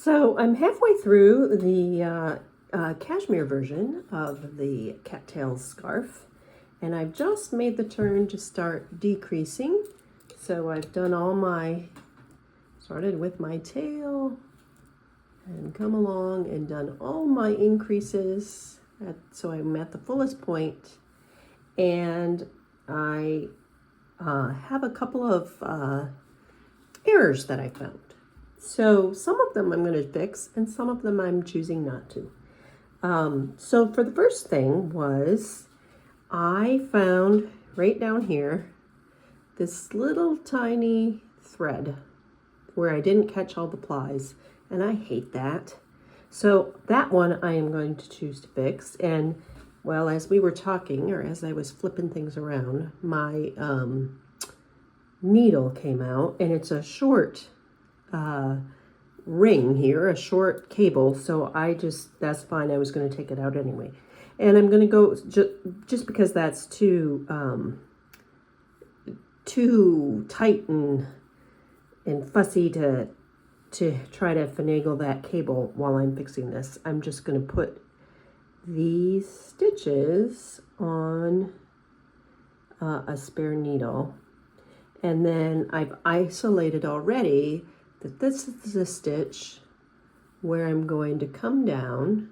So I'm halfway through the cashmere version of the Cattails scarf, and I've just made the turn to start decreasing. So I've done started with my tail and come along and done all my increases. So I'm at the fullest point, and I have a couple of errors that I found. So some of them I'm going to fix, and some of them I'm choosing not to. So for the first thing was, I found right down here this little tiny thread where I didn't catch all the plies, and I hate that. So that one I am going to choose to fix. And well, as we were talking, or as I was flipping things around, my needle came out, and it's a short ring here, a short cable. So that's fine. I was going to take it out anyway. And I'm going to go, just because that's too tight and fussy to try to finagle that cable while I'm fixing this. I'm just going to put these stitches on a spare needle. And then I've isolated already that this is the stitch where I'm going to come down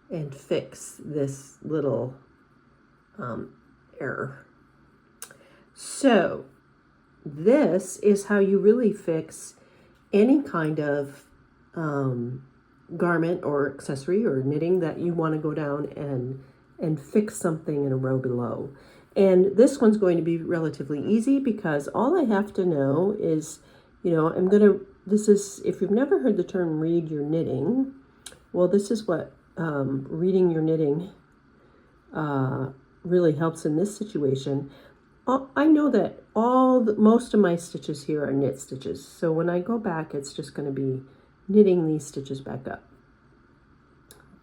and fix this little error. So this is how you really fix any kind of garment or accessory or knitting that you want to go down and fix something in a row below. And this one's going to be relatively easy, because all I have to know is, if you've never heard the term read your knitting, well, this is what reading your knitting really helps in this situation. I know that most of my stitches here are knit stitches. So when I go back, it's just going to be knitting these stitches back up.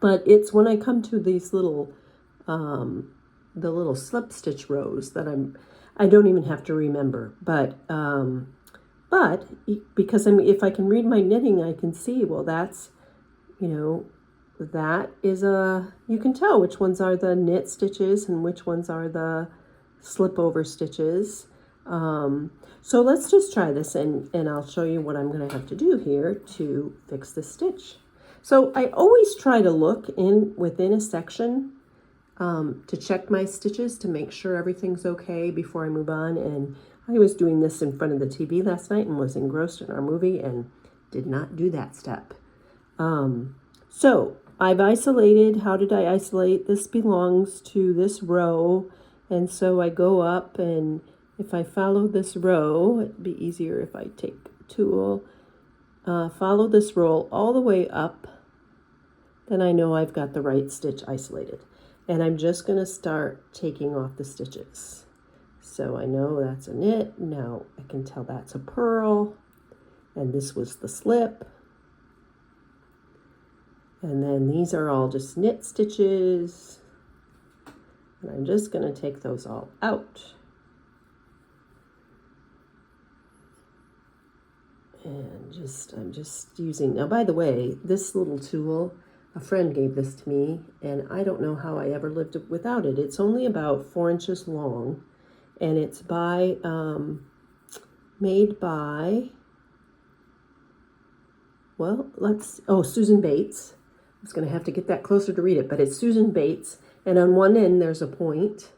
But it's when I come to these little, the little slip stitch rows that I don't even have to remember. But because if I can read my knitting, I can see, well, that's, that is you can tell which ones are the knit stitches and which ones are the slip over stitches. So let's just try this, and I'll show you what I'm going to have to do here to fix this stitch. So I always try to look within a section to check my stitches to make sure everything's okay before I move on. And I was doing this in front of the TV last night and was engrossed in our movie and did not do that step. So I've isolated. How did I isolate? This belongs to this row. And so I go up, and if I follow this row, it'd be easier if I take a tool, follow this row all the way up, then I know I've got the right stitch isolated. And I'm just going to start taking off the stitches. So I know that's a knit. Now I can tell that's a purl, and this was the slip. And then these are all just knit stitches. And I'm just going to take those all out. And I'm just using, now by the way, this little tool, a friend gave this to me, and I don't know how I ever lived without it. It's only about 4 inches long, and it's made by, Susan Bates. I was going to have to get that closer to read it, but it's Susan Bates. And on one end, there's a point,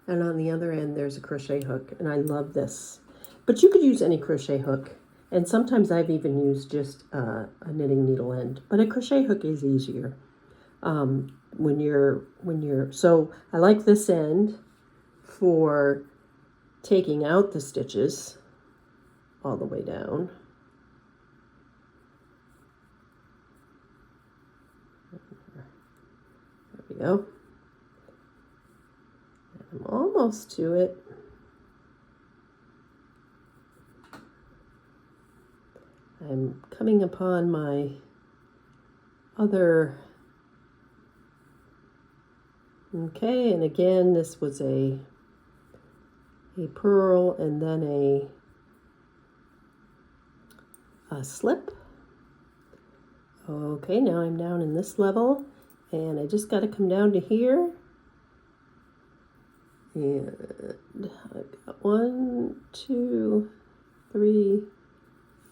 and on the other end, there's a crochet hook. And I love this. But you could use any crochet hook. And sometimes I've even used just a knitting needle end. But a crochet hook is easier so I like this end for taking out the stitches all the way down. There we go. I'm almost to it. I'm coming upon my other. Okay, and again, this was a purl and then a slip. Okay, now I'm down in this level, and I just got to come down to here. And I've got 1, 2, 3,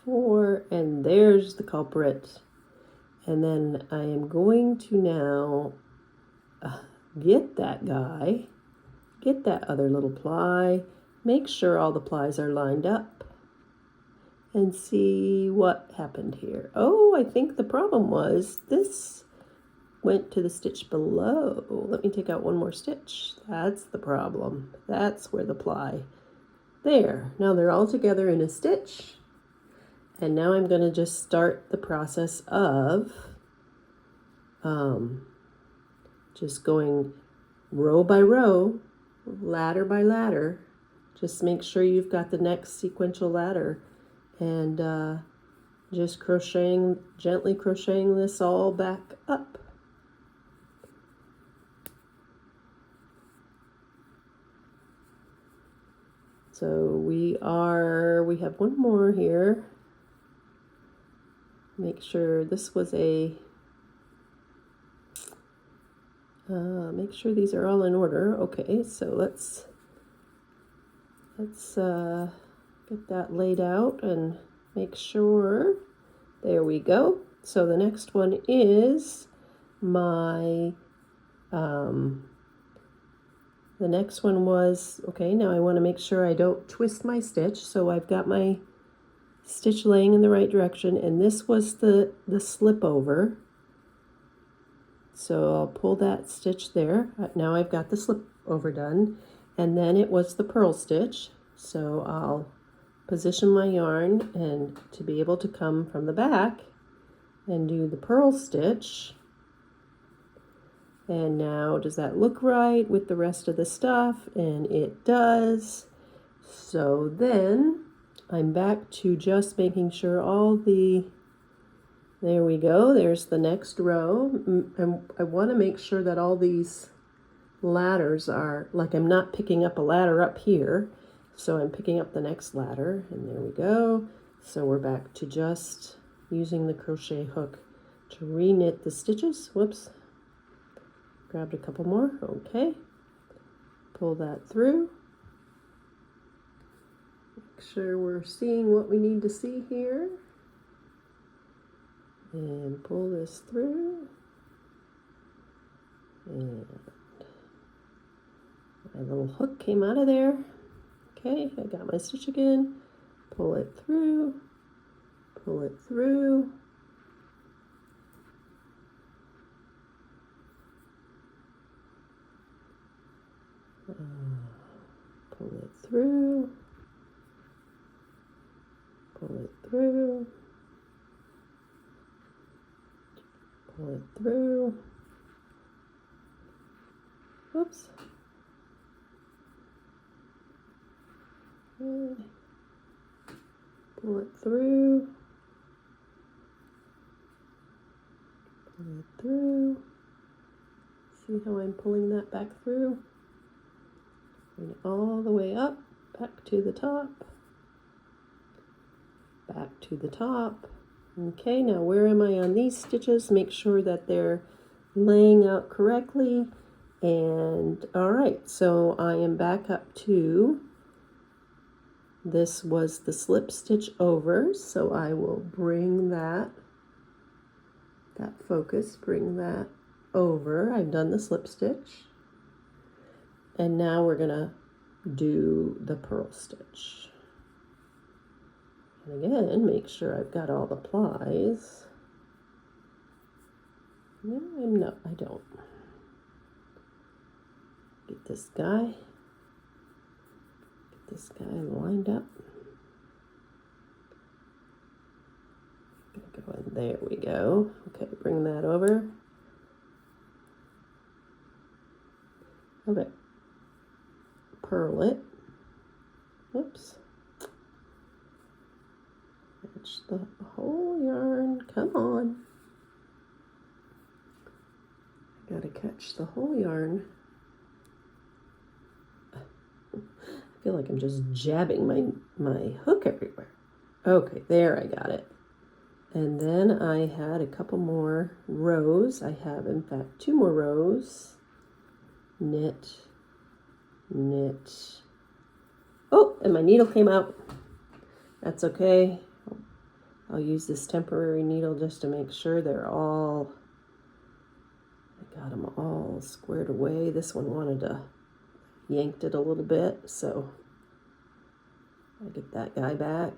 4, and there's the culprit. And then I am going to now get that guy, get that other little ply, make sure all the plies are lined up, and see what happened here. Oh, I think the problem was this went to the stitch below. Let me take out one more stitch. That's the problem. That's where the ply. There. Now they're all together in a stitch. And now I'm going to just start the process of just going row by row, ladder by ladder. Just make sure you've got the next sequential ladder, and just crocheting, gently crocheting this all back up. So we have one more here. Make sure this was make sure these are all in order. Okay, so let's get that laid out and make sure. There we go. So the next one is my, the next one was, okay, now I want to make sure I don't twist my stitch. So I've got my stitch laying in the right direction, and this was the slip over. So I'll pull that stitch there. Now I've got the slip over done, and then it was the purl stitch. So I'll position my yarn and to be able to come from the back and do the purl stitch. And now, does that look right with the rest of the stuff? And it does. So then I'm back to just making sure all the, there we go, there's the next row. And I want to make sure that all these ladders are, like I'm not picking up a ladder up here. So I'm picking up the next ladder, and there we go. So we're back to just using the crochet hook to re-knit the stitches. Whoops. Grabbed a couple more. Okay. Pull that through. Make sure we're seeing what we need to see here. And pull this through. And my little hook came out of there. Okay, I got my stitch again. Pull it through. Pull it through. Pull it through. Pull it through. Pull it through. Oops. Okay. Pull it through. Pull it through. See how I'm pulling that back through? Bring it all the way up, back to the top. Back to the top. Okay, now where am I on these stitches? Make sure that they're laying out correctly. And all right, so I am back up to, this was the slip stitch over, so I will bring that focus, bring that over. I've done the slip stitch. And now we're gonna do the purl stitch. And again, make sure I've got all the plies. No, I don't. Get this guy lined up. Gonna go in, there we go. Okay, bring that over. Okay. Purl it. Whoops. Catch the whole yarn. Come on. I gotta catch the whole yarn. I feel like I'm just jabbing my hook everywhere. Okay, there I got it. And then I had a couple more rows. I have, in fact, 2 more rows. Knit, knit. Oh, and my needle came out. That's okay. I'll use this temporary needle just to make sure I got them all squared away. This one yanked it a little bit, so I get that guy back.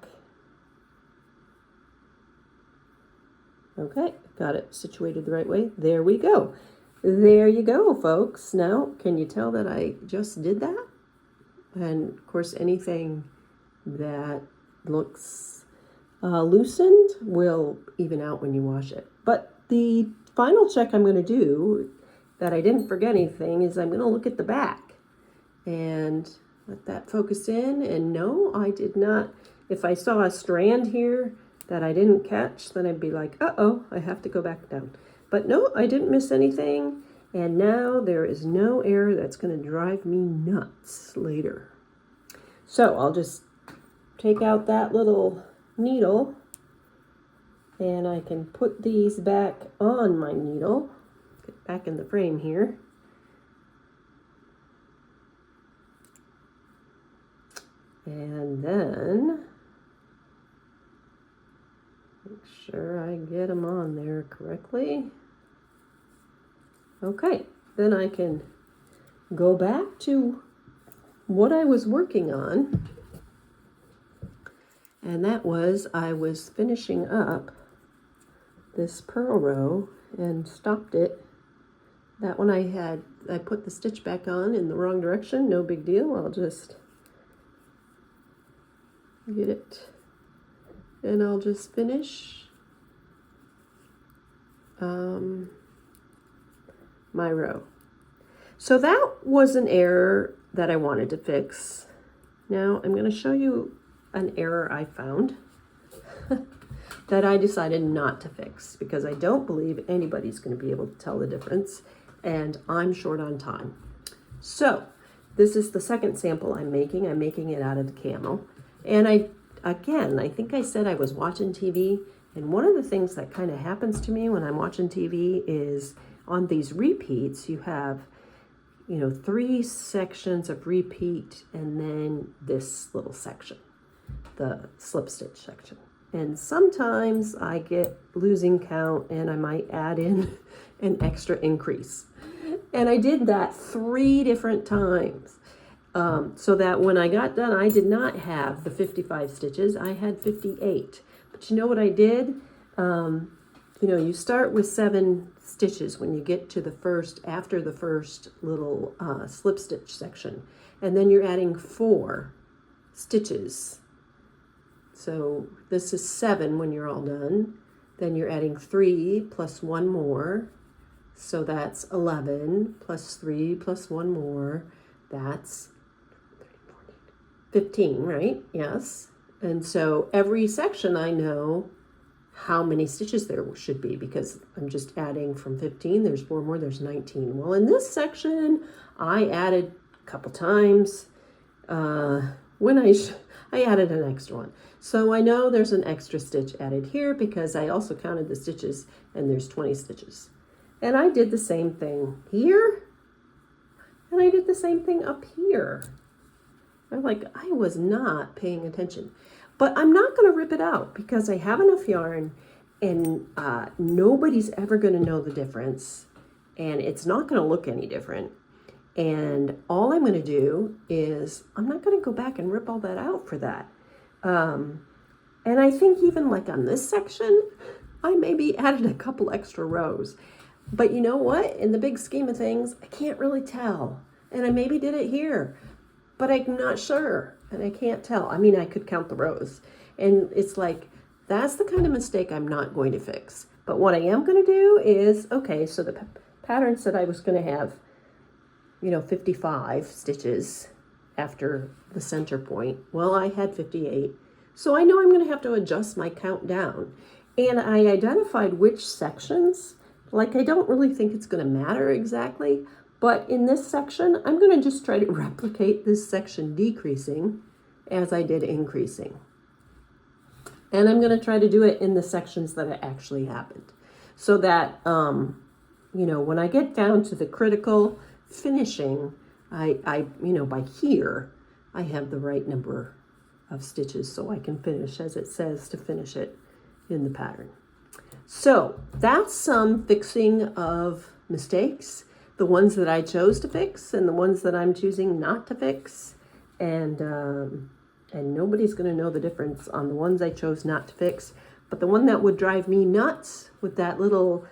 Okay, got it situated the right way. There we go. There you go, folks. Now, can you tell that I just did that? And of course, anything that looks loosened will even out when you wash it. But the final check I'm going to do, that I didn't forget anything, is I'm going to look at the back and let that focus in. And no, I did not. If I saw a strand here that I didn't catch, then I'd be like, uh-oh, I have to go back down. But no, I didn't miss anything. And now there is no error that's going to drive me nuts later. So I'll just take out that little needle and I can put these back on my needle. Get back in the frame here. And then make sure I get them on there correctly. Okay, then I can go back to what I was working on. And that was, I was finishing up this purl row and stopped it. That one I put the stitch back on in the wrong direction, no big deal. I'll just get it and I'll just finish my row. So that was an error that I wanted to fix. Now I'm going to show you an error I found that I decided not to fix because I don't believe anybody's going to be able to tell the difference and I'm short on time. So this is the second sample I'm making. I'm making it out of the camel. And I think I said I was watching TV, and one of the things that kind of happens to me when I'm watching TV is on these repeats, you have, 3 sections of repeat and then this little section, the slip stitch section. And sometimes I get losing count and I might add in an extra increase. And I did that 3 different times. So that when I got done, I did not have the 55 stitches, I had 58. But you know what I did? You start with 7 stitches when you get to after the first little slip stitch section. And then you're adding 4 stitches. So this is 7 when you're all done. Then you're adding 3 plus 1 more. So that's 11 plus 3 plus 1 more. That's 15, right? Yes. And so every section I know how many stitches there should be because I'm just adding from 15, there's 4 more, there's 19. Well, in this section, I added a couple times. When I added an extra one. So I know there's an extra stitch added here because I also counted the stitches and there's 20 stitches. And I did the same thing here. And I did the same thing up here. I was not paying attention. But I'm not going to rip it out because I have enough yarn and nobody's ever going to know the difference. And it's not going to look any different. And all I'm going to do is I'm not going to go back and rip all that out for that. And I think even on this section, I maybe added a couple extra rows. But you know what? In the big scheme of things, I can't really tell. And I maybe did it here. But I'm not sure, and I can't tell. I mean, I could count the rows. And it's that's the kind of mistake I'm not going to fix. But what I am going to do is, okay, so the pattern said I was going to have, 55 stitches after the center point. Well, I had 58. So I know I'm going to have to adjust my count down. And I identified which sections. I don't really think it's going to matter exactly. But in this section, I'm going to just try to replicate this section decreasing as I did increasing. And I'm going to try to do it in the sections that it actually happened. So that, you know, when I get down to the critical finishing, I you know, by here, I have the right number of stitches so I can finish as it says to finish it in the pattern. So that's some fixing of mistakes, the ones that I chose to fix and the ones that I'm choosing not to fix. And nobody's going to know the difference on the ones I chose not to fix. But the one that would drive me nuts with that little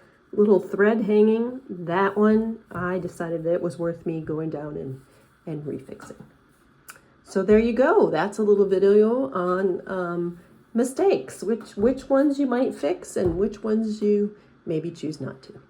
thread hanging, that one, I decided that it was worth me going down and refixing. So there you go. That's a little video on mistakes, which ones you might fix and which ones you maybe choose not to.